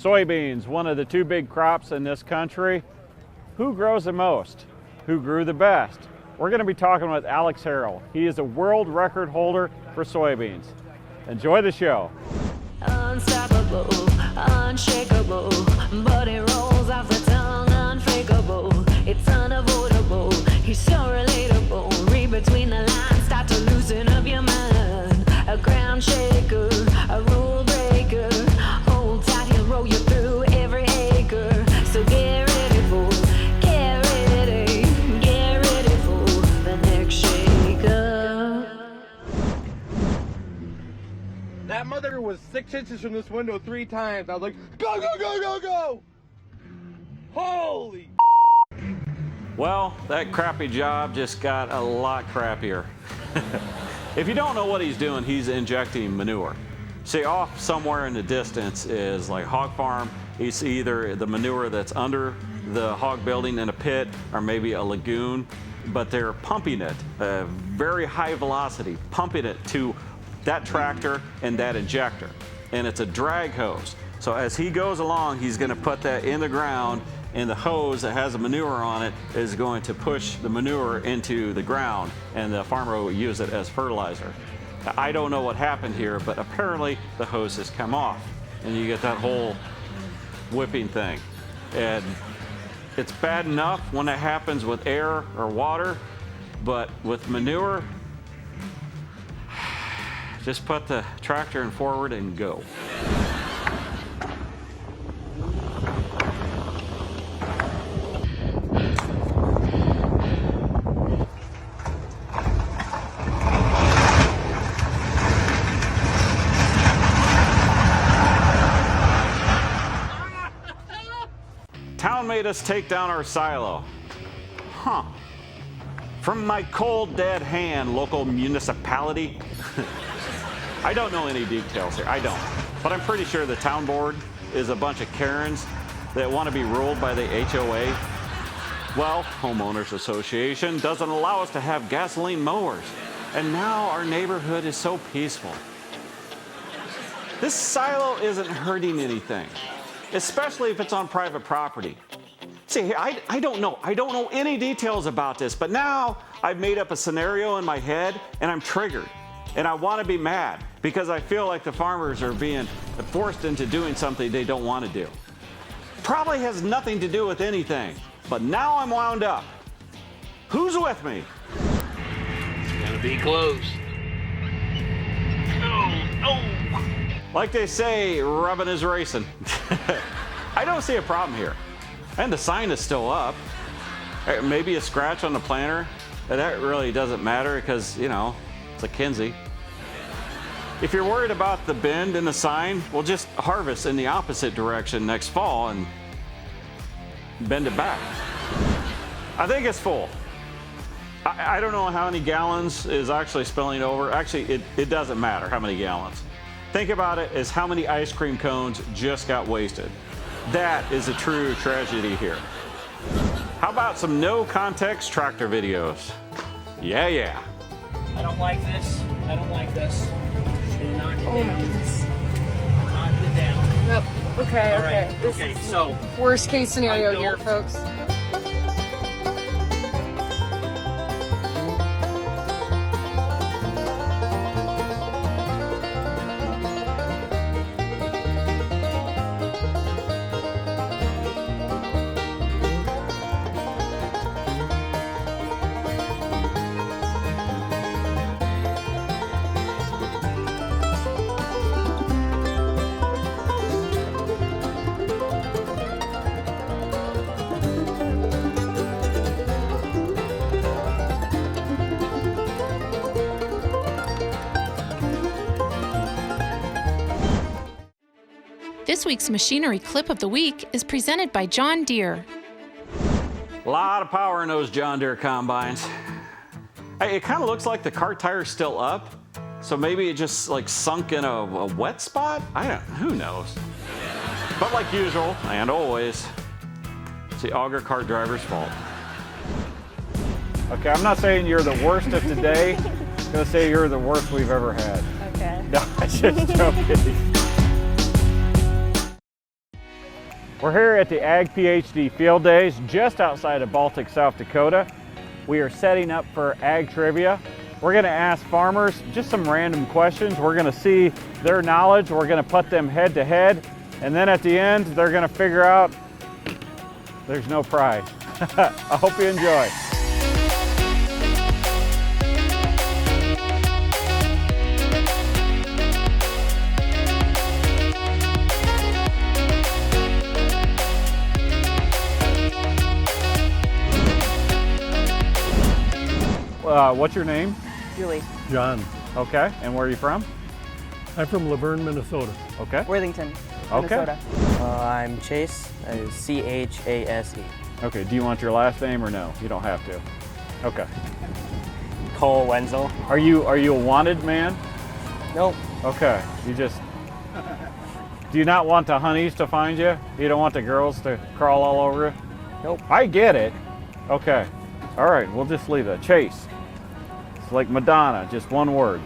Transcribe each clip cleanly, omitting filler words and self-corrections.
Soybeans, one of the two big crops in this country. Who grows the most? Who grew the best? We're going to be talking with Alex Harrell. He is a world record holder for soybeans. Enjoy the show. Unstoppable, unshakable, but it rolls off the tongue, unfakeable. It's unavoidable, he's so relatable. Read between the lines, start to loosen up your mind. A ground shaker, a rule breaker. Hold tight, he'll roll you through every acre. So get ready for the next shaker. That mother was 6 inches from this window 3 times. I was like, go, go, go, go, go! Holy! Well, that crappy job just got a lot crappier. If you don't know what he's doing, he's injecting manure. See, off somewhere in the distance is like hog farm. It's either the manure that's under the hog building in a pit or maybe a lagoon, but they're pumping it at very high velocity, pumping it to that tractor and that injector. And it's a drag hose. So as he goes along, he's gonna put that in the ground, and the hose that has the manure on it is going to push the manure into the ground, and the farmer will use it as fertilizer. I don't know what happened here, but apparently the hose has come off, and you get that whole whipping thing. And it's bad enough when it happens with air or water, but with manure, just put the tractor in forward and go. Town made us take down our silo. Huh. From my cold, dead hand, local municipality. I don't know any details here, I don't. But I'm pretty sure the town board is a bunch of Karens that want to be ruled by the HOA. Well, Homeowners Association doesn't allow us to have gasoline mowers. And now our neighborhood is so peaceful. This silo isn't hurting anything, especially if it's on private property. See, I don't know any details about this, but now I've made up a scenario in my head and I'm triggered. And I want to be mad because I feel like the farmers are being forced into doing something they don't want to do. Probably has nothing to do with anything, but now I'm wound up. Who's with me? It's gonna be close. Oh. Like they say, rubbing is racing. I don't see a problem here. And the sign is still up. Maybe a scratch on the planter. That really doesn't matter because, you know, it's a Kinsey. If you're worried about the bend in the sign, well, just harvest in the opposite direction next fall and bend it back. I think it's full. I don't know how many gallons is actually spilling over. Actually, it doesn't matter how many gallons. Think about it as how many ice cream cones just got wasted. That is a true tragedy here. How about some no context tractor videos? Yeah. I don't like this. I don't like this. Should knock it Oh my down. goodness. Knock it down. Yep. Okay, All okay. right. This Okay, is so worst case scenario I here, don't- folks. This week's Machinery Clip of the Week is presented by John Deere. A lot of power in those John Deere combines. Hey, it kind of looks like the cart tire's still up, so maybe it just like sunk in a wet spot? Who knows? But like usual, and always, it's the auger cart driver's fault. Okay, I'm not saying you're the worst of today. I'm gonna say you're the worst we've ever had. Okay. No, I'm just joking. We're here at the Ag PhD Field Days just outside of Baltic, South Dakota. We are setting up for Ag Trivia. We're going to ask farmers just some random questions. We're going to see their knowledge. We're going to put them head to head. And then at the end, they're going to figure out there's no prize. I hope you enjoy. What's your name? Julie. John. Okay, and where are you from? I'm from Laverne, Minnesota. Okay. Worthington, Okay. Minnesota. I'm Chase. That is C-H-A-S-E. Okay, do you want your last name or no? You don't have to. Okay. Cole Wenzel. Are you a wanted man? Nope. Okay, you just, do you not want the honeys to find you? You don't want the girls to crawl all over you? Nope. I get it. Okay, all right, we'll just leave that. Chase, it's like Madonna, just one word.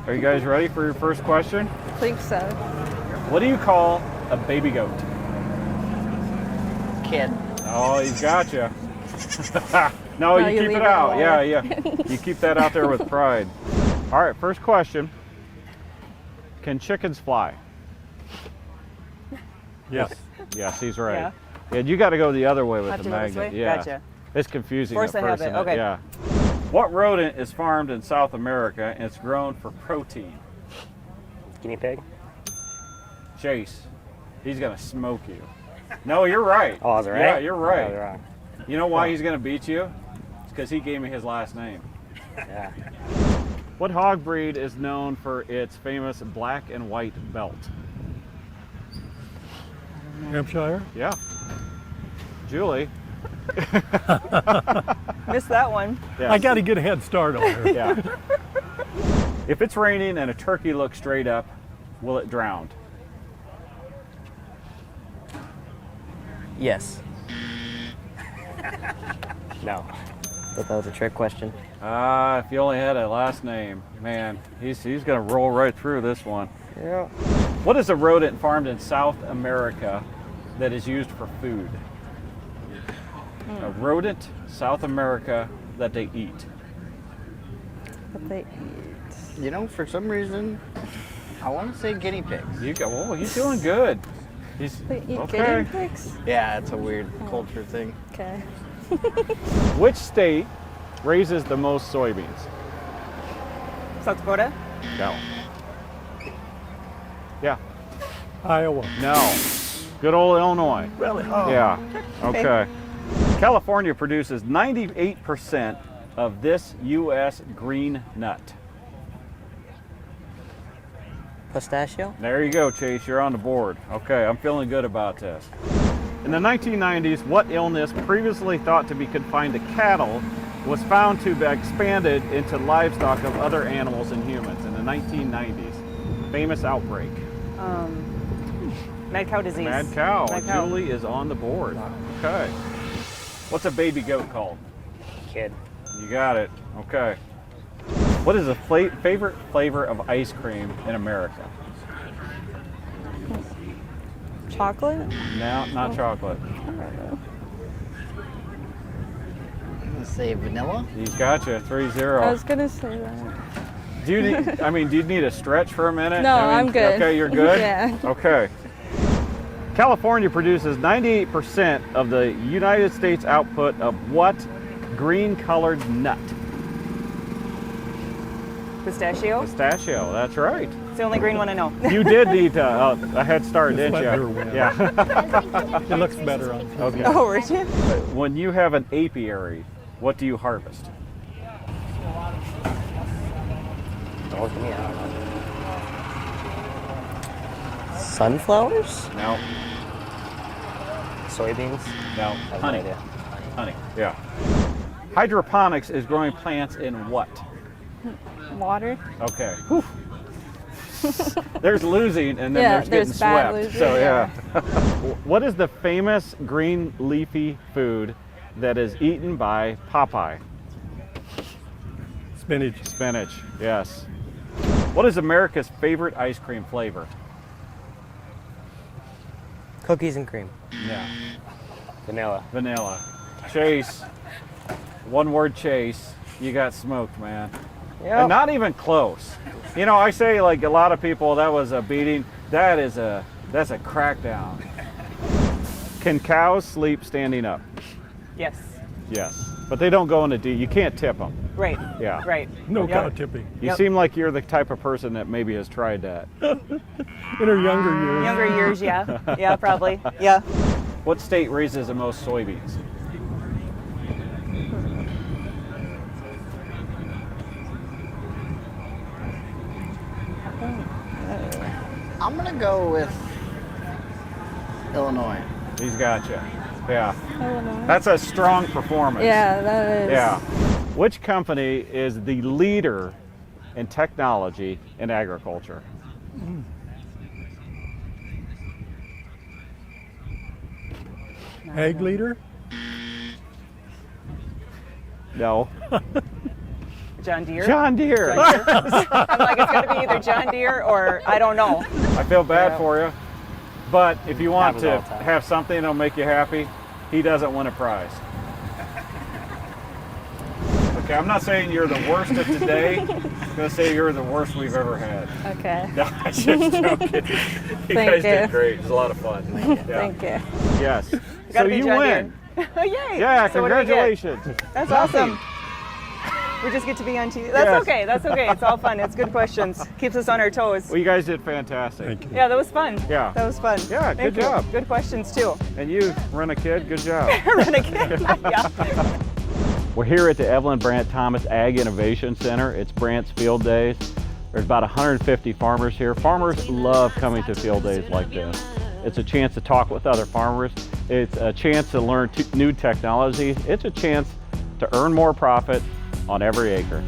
Are you guys ready for your first question? I think so. What do you call a baby goat? Kid. Oh, he's got you. No, you you keep leave it it out. alone. Yeah, yeah. You keep that out there with pride. All right, first question. Can chickens fly? Yes. Yes, he's right. Yeah. Yeah, you got to go the other way with Have the to go this magnet. way? Yeah. Gotcha. It's confusing Of course at I have first. it. isn't Okay. Yeah. What rodent is farmed in South America and it's grown for protein? Guinea pig. Chase, he's gonna smoke you. No, you're right. Oh, I was right? Yeah, you're I was right. wrong. You know why he's gonna beat you? It's because he gave me his last name. Yeah. What hog breed is known for its famous black and white belt? Hampshire. Yeah. Julie. Missed that one. Yeah. I got to get a head start on her. Yeah. If it's raining and a turkey looks straight up, will it drown? Yes. No. Thought that was a trick question. If you only had a last name, man, he's gonna roll right through this one. Yeah. What is a rodent farmed in South America that is used for food? A rodent, South America, that they eat. What they eat. You know, for some reason, I want to say guinea pigs. You go. Oh, he's doing good. He's They eat okay. guinea pigs? Yeah, it's a weird culture thing. Okay. Which state raises the most soybeans? South Dakota. No. Yeah. Iowa. No. Good old Illinois. Really? Oh. Yeah. Okay. California produces 98% of this U.S. green nut. Pistachio? There you go, Chase. You're on the board. Okay, I'm feeling good about this. In the 1990s, what illness previously thought to be confined to cattle was found to be expanded into livestock of other animals and humans in the 1990s? Famous outbreak. Mad cow disease. Mad cow. Mad cow. Julie is on the board. Okay. What's a baby goat called? Kid. You got it. Okay. What is the favorite flavor of ice cream in America? Chocolate? No, not chocolate. I'm going to say vanilla. He's got you. 3-0. I was gonna say that. Do you need, do you need a stretch for a minute? No, I'm good. Okay, you're good? Yeah. Okay. California produces 98% of the United States output of what green-colored nut? Pistachio. Pistachio, that's right. It's the only green one I know. You did need a head start, Just didn't let you? her win. Yeah. It looks better on. Okay. Oh, were you? When you have an apiary, what do you harvest? Don't give me out. Sunflowers? No. Soybeans? No. I have no Honey. idea. Honey. Yeah. Hydroponics is growing plants in what? Water? Okay. Whew. There's losing and then Yeah, there's getting there's bad swept. losing, So yeah. What is the famous green leafy food that is eaten by Popeye? Spinach. Spinach. Yes. What is America's favorite ice cream flavor? Cookies and cream. Yeah. Vanilla. Vanilla. Chase. One word Chase. You got smoked, man. Yep. And not even close. You know, I say like a lot of people, that was a beating. That's a crackdown. Can cows sleep standing up? Yes. Yes. But they don't go into D. You can't tip them. Right. Yeah. Right. No Yep. cow tipping. You seem like you're the type of person that maybe has tried that. In her younger years. Younger years, yeah. Yeah, probably. Yeah. What state raises the most soybeans? I'm gonna go with Illinois. He's got you. Yeah. Illinois. That's a strong performance. Yeah, that is. Yeah. Which company is the leader in technology in agriculture? Ag leader? No. John Deere. John Deere. I'm like, it's gonna be either John Deere or I don't know. I feel bad for you, but if you want Happens to all the time. have something that'll make you happy, he doesn't win a prize. Okay, I'm not saying you're the worst of today. I'm gonna say you're the worst we've ever had. Okay. No, I'm just joking. You guys did great. It was a lot of fun. Yeah. Thank you. Yes. So Gotta be you John win. Deere. Yay! Yeah, So what do we get? congratulations. That's awesome. We just get to be on TV. That's Yes. okay. That's okay. It's all fun. It's good questions. Keeps us on our toes. Well, you guys did fantastic. Thank you. Yeah, that was fun. Yeah. That was fun. Yeah, Thank good you. job. Good questions too. And you, run a kid, good job. Renegade. Yeah. We're here at the Evelyn Brandt Thomas Ag Innovation Center. It's Brandt's Field Days. There's about 150 farmers here. Farmers love coming to field days like this. It's a chance to talk with other farmers. It's a chance to learn new technology. It's a chance to earn more profit on every acre.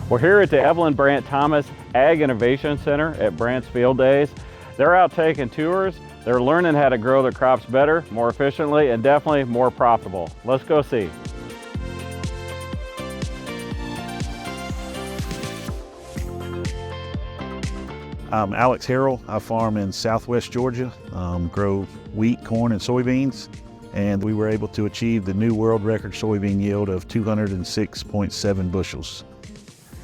We're here at the Evelyn Brandt Thomas Ag Innovation Center at Brandt's Field Days. They're out taking tours. They're learning how to grow their crops better, more efficiently, and definitely more profitable. Let's go see. I'm Alex Harrell. I farm in southwest Georgia, grow wheat, corn, and soybeans. And we were able to achieve the new world record soybean yield of 206.7 bushels.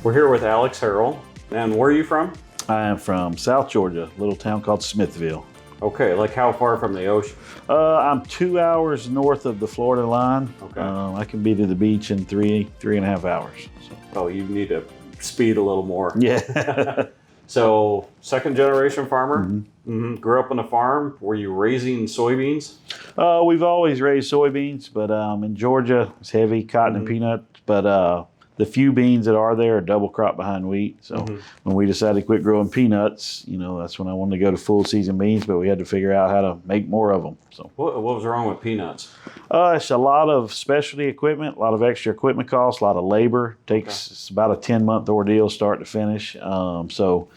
We're here with Alex Herrell. And where are you from? I am from South Georgia, a little town called Smithville. Okay, like how far from the ocean? I'm 2 hours north of the Florida line. Okay. I can be to the beach in three and a half hours. So. Oh, you need to speed a little more. Yeah. So, second generation farmer, grew up on a farm. Were you raising soybeans? We've always raised soybeans, but in Georgia, it's heavy cotton and peanuts. But the few beans that are there are double crop behind wheat. So when we decided to quit growing peanuts, you know, that's when I wanted to go to full season beans, but we had to figure out how to make more of them. So What was wrong with peanuts? it's a lot of specialty equipment, a lot of extra equipment costs, a lot of labor. It's about a 10-month ordeal start to finish. So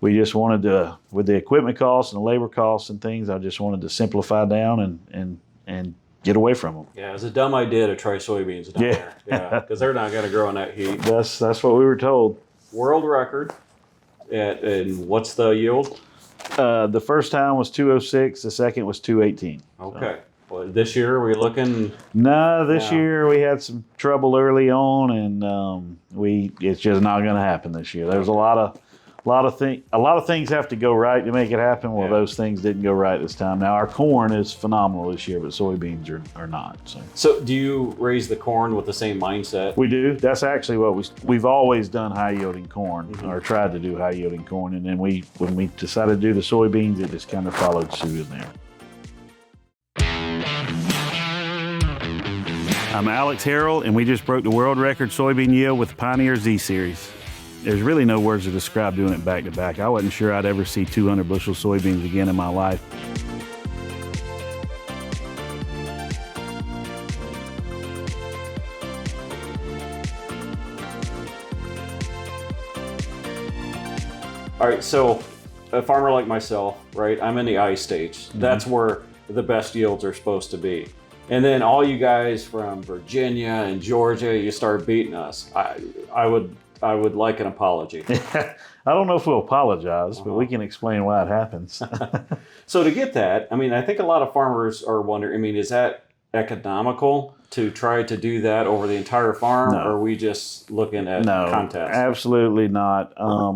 we just wanted to, with the equipment costs and the labor costs and things, I just wanted to simplify down and get away from them. Yeah, it's a dumb idea to try soybeans down there. Yeah, because they're not going to grow in that heat. That's what we were told. World record. And what's the yield? The first time was 206. The second was 218. Okay. Well, this year are we looking? No, this year we had some trouble early on, and it's just not going to happen this year. There's a lot of things have to go right to make it happen. Well, those things didn't go right this time. Now our corn is phenomenal this year, but soybeans are not. So do you raise the corn with the same mindset? We do. That's actually what we've always done, high yielding corn, or tried to do high yielding corn, and then when we decided to do the soybeans, it just kind of followed suit in there. I'm Alex Harrell, and we just broke the world record soybean yield with the Pioneer Z Series. There's really no words to describe doing it back to back. I wasn't sure I'd ever see 200 bushel soybeans again in my life. All right, so a farmer like myself, right, I'm in the I stage. That's where the best yields are supposed to be. and then all you guys from Virginia and Georgia, you start beating us. I would like an apology. I don't know if we'll apologize, but we can explain why it happens. So to get that, I mean, I think a lot of farmers are wondering, I mean, is that economical to try to do that over the entire farm? No. Or are we just looking at contests? Absolutely not.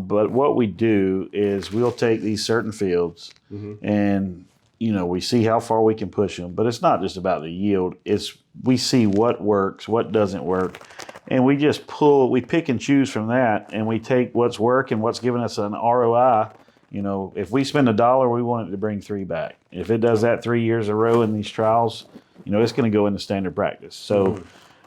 But what we do is we'll take these certain fields and, you know, we see how far we can push them. But it's not just about the yield. It's we see what works, what doesn't work. And we just we pick and choose from that. And we take what's working, what's giving us an ROI. You know, if we spend $1, we want it to bring 3 back. If it does that 3 years in a row in these trials, you know, it's going to go into standard practice. So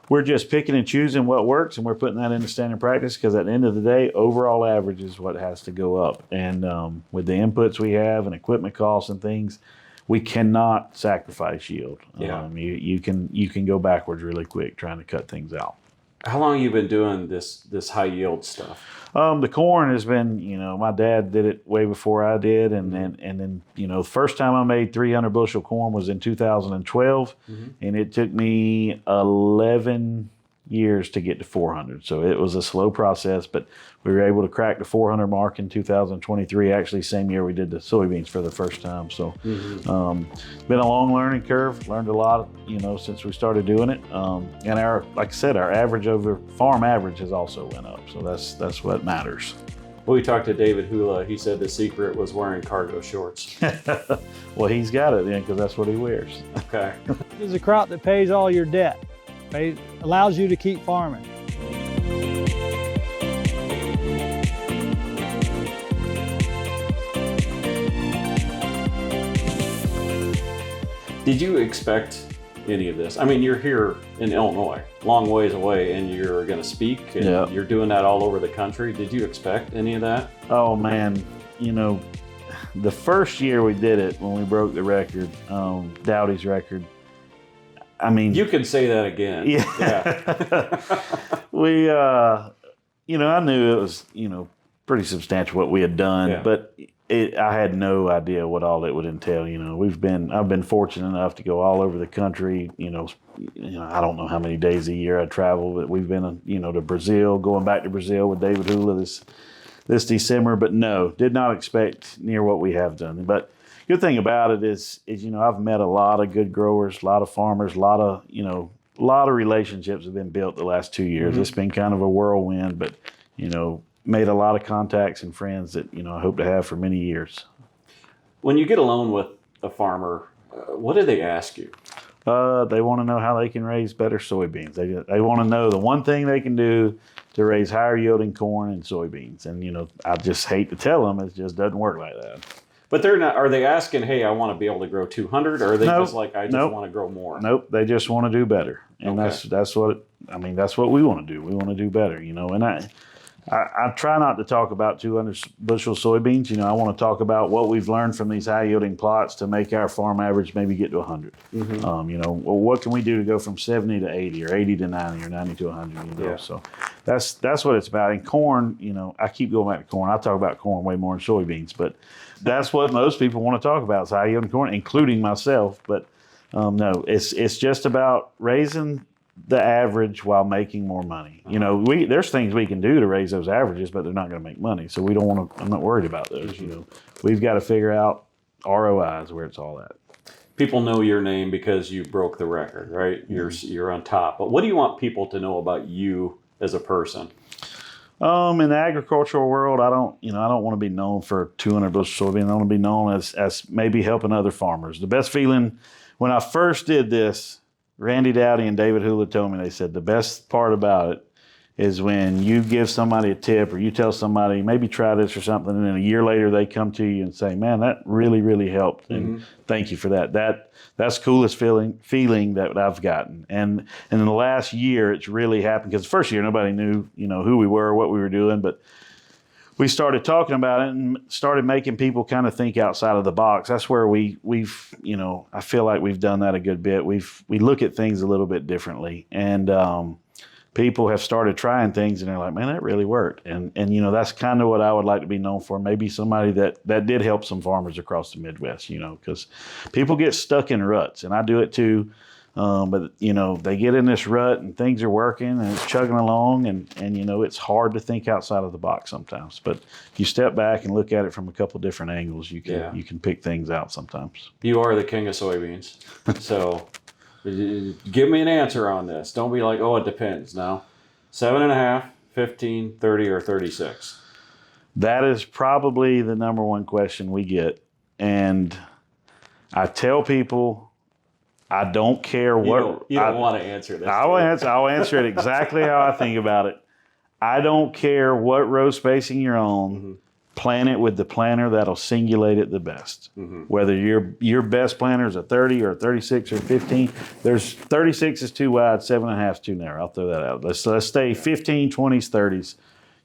we're just picking and choosing what works, and we're putting that into standard practice because at the end of the day, overall average is what has to go up. And with the inputs we have and equipment costs and things, we cannot sacrifice yield. Yeah. You can go backwards really quick trying to cut things out. How long have you been doing this high yield stuff? The corn has been, you know, my dad did it way before I did, and then you know, the first time I made 300 bushel corn was in 2012, and it took me 11 years to get to 400. So it was a slow process, but we were able to crack the 400 mark in 2023. Actually, same year we did the soybeans for the first time. So been a long learning curve. Learned a lot, you know, since we started doing it. And like I said, our average over farm average has also went up. So that's what matters. Well, we talked to David Hula. He said the secret was wearing cargo shorts. Well, he's got it then because that's what he wears. Okay. This is a crop that pays all your debt. It allows you to keep farming. Did you expect any of this? I mean, you're here in Illinois, long ways away, and you're going to speak, and you're doing that all over the country. Did you expect any of that? Oh, man. You know, the first year we did it, when we broke the record, Dowdy's record, I mean, you can say that again. Yeah. We, you know, I knew it was, you know, pretty substantial what we had done, but I had no idea what all it would entail. You know, I've been fortunate enough to go all over the country. You know, I don't know how many days a year I travel, but we've been, you know, to Brazil, going back to Brazil with David Hula this December. But no, did not expect near what we have done. But good thing about it is, you know, I've met a lot of good growers, a lot of farmers, a lot of relationships have been built the last 2 years. It's been kind of a whirlwind, but, you know, made a lot of contacts and friends that, you know, I hope to have for many years. When you get alone with a farmer, what do they ask you? They want to know how they can raise better soybeans. They want to know the one thing they can do to raise higher yielding corn and soybeans. And, you know, I just hate to tell them, it just doesn't work like that. But they're not, are they asking, hey, I want to be able to grow 200, or are they just like, I just want to grow more? Nope, they just want to do better. And that's what we want to do. We want to do better, you know. And I try not to talk about 200 bushel soybeans. You know, I want to talk about what we've learned from these high yielding plots to make our farm average maybe get to 100. You know, well, what can we do to go from 70 to 80 or 80 to 90 or 90 to 100? You know, so that's what it's about. And corn, you know, I keep going back to corn. I talk about corn way more than soybeans, but that's what most people want to talk about is high yielding corn, including myself. But no, it's just about raising the average while making more money. You know, there's things we can do to raise those averages, but they're not going to make money. So we don't want to. I'm not worried about those. You know, we've got to figure out ROI is where it's all at. People know your name because you broke the record, right? You're on top. But what do you want people to know about you as a person? In the agricultural world, I don't want to be known for 200 bushel soybean. I want to be known as maybe helping other farmers. The best feeling when I first did this, Randy Dowdy and David Hula told me, they said the best part about it is when you give somebody a tip or you tell somebody, maybe try this or something, and then a year later they come to you and say, man, that really, really helped. And thank you for that. That's the coolest feeling that I've gotten. And in the last year, it's really happened because the first year nobody knew, you know, who we were, what we were doing, but we started talking about it and started making people kind of think outside of the box. That's where we've, you know, I feel like we've done that a good bit. We look at things a little bit differently, and people have started trying things and they're like, man, that really worked. And you know, that's kind of what I would like to be known for. Maybe somebody that did help some farmers across the Midwest, you know, because people get stuck in ruts, and I do it too. But they get in this rut and things are working and it's chugging along, and it's hard to think outside of the box sometimes. But if you step back and look at it from a couple different angles, you can pick things out sometimes. You are the king of soybeans, so give me an answer on this. Don't be like, oh, it depends. No, 7.5, 15, 30, or 36. That is probably the number one question we get, and I tell people, I don't care what. You don't want to answer this. I'll answer it exactly how I think about it. I don't care what row spacing you're on. Mm-hmm. Plant it with the planter that'll singulate it the best. Mm-hmm. Whether your best planter is a 30 or a 36 or 15, there's 36 is too wide, 7.5 is too narrow. I'll throw that out. Let's stay 15, 20s, 30s.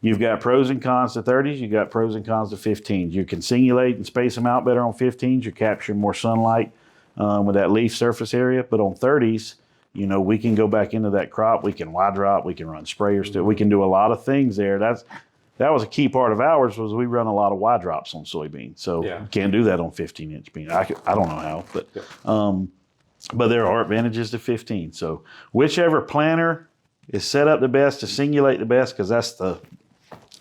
You've got pros and cons to 30s. You've got pros and cons to 15s. You can singulate and space them out better on 15s. You're capturing more sunlight with that leaf surface area. But on 30s, we can go back into that crop. We can wide drop. We can run sprayers. We can do a lot of things there. That was a key part of ours, was we run a lot of wide drops on soybeans. So you can't do that on 15-inch bean. I don't know how, but there are advantages to 15. So whichever planter is set up the best to singulate the best, because that's the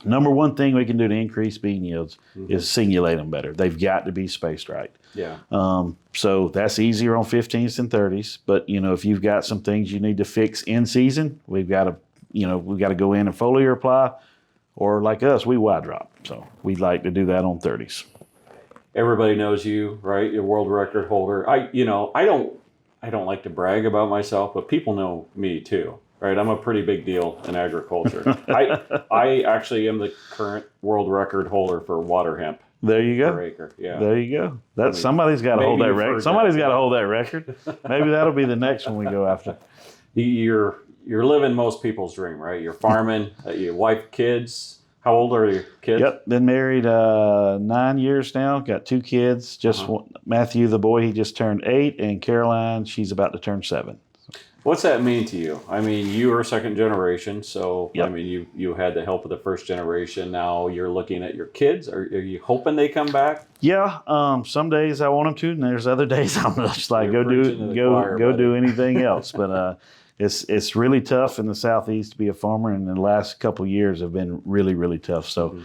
number one thing we can do to increase bean yields is singulate them better. They've got to be spaced right. Yeah. So that's easier on 15s than 30s. But if you've got some things you need to fix in season, we've got to go in and foliar apply, or like us, we wide drop. So we'd like to do that on 30s. Everybody knows you, right? You're world record holder. I don't like to brag about myself, but people know me too. Right, I'm a pretty big deal in agriculture. I actually am the current world record holder for water hemp. There you go. Per acre. Yeah. There you go. Somebody's got to hold that record. Somebody's got to hold that record. Maybe that'll be the next one we go after. You're living most people's dream, right? You're farming. Your wife, kids. How old are your kids? Yep, been married 9 years now. Got 2 kids. Matthew, the boy, he just turned 8, and Caroline, she's about to turn 7. What's that mean to you? I mean, you are second generation, so yep. I mean, you had the help of the first generation. Now you're looking at your kids. Are you hoping they come back? Yeah. Some days I want them to, and there's other days I'm just like, go do anything else. But it's really tough in the Southeast to be a farmer, and the last couple of years have been really, really tough. So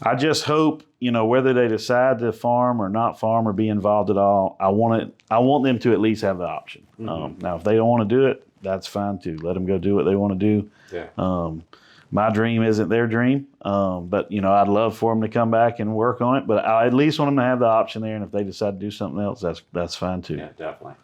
I just hope, whether they decide to farm or not farm or be involved at all, I want them to at least have the option. Now, if they don't want to do it, that's fine too. Let them go do what they want to do. Yeah. My dream isn't their dream, but I'd love for them to come back and work on it. But I at least want them to have the option there, and if they decide to do something else, that's fine too. Yeah, definitely.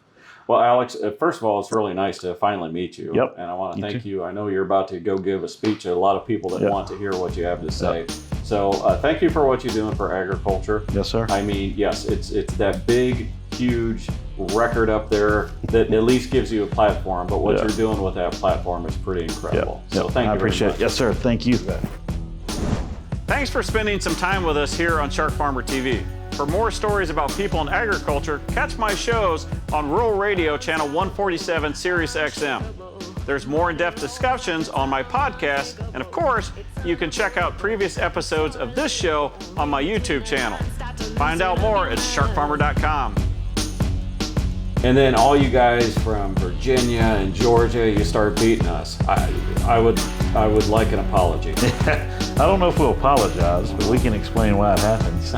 Well, Alex, first of all, it's really nice to finally meet you. Yep. And I want to thank you. I know you're about to go give a speech to a lot of people that want to hear what you have to say. Yep. So thank you for what you're doing for agriculture. Yes, sir. I mean, yes, it's that big, huge record up there that at least gives you a platform. But what you're doing with that platform is pretty incredible. Yep. So thank you. I appreciate it. Yes, sir. Thank you. Thanks for spending some time with us here on Shark Farmer TV. For more stories about people in agriculture, catch my shows on Rural Radio Channel 147 Sirius XM. There's more in-depth discussions on my podcast, and of course, you can check out previous episodes of this show on my YouTube channel. Find out more at sharkfarmer.com. And then all you guys from Virginia and Georgia, you start beating us. I would like an apology. I don't know if we'll apologize, but we can explain why it happens.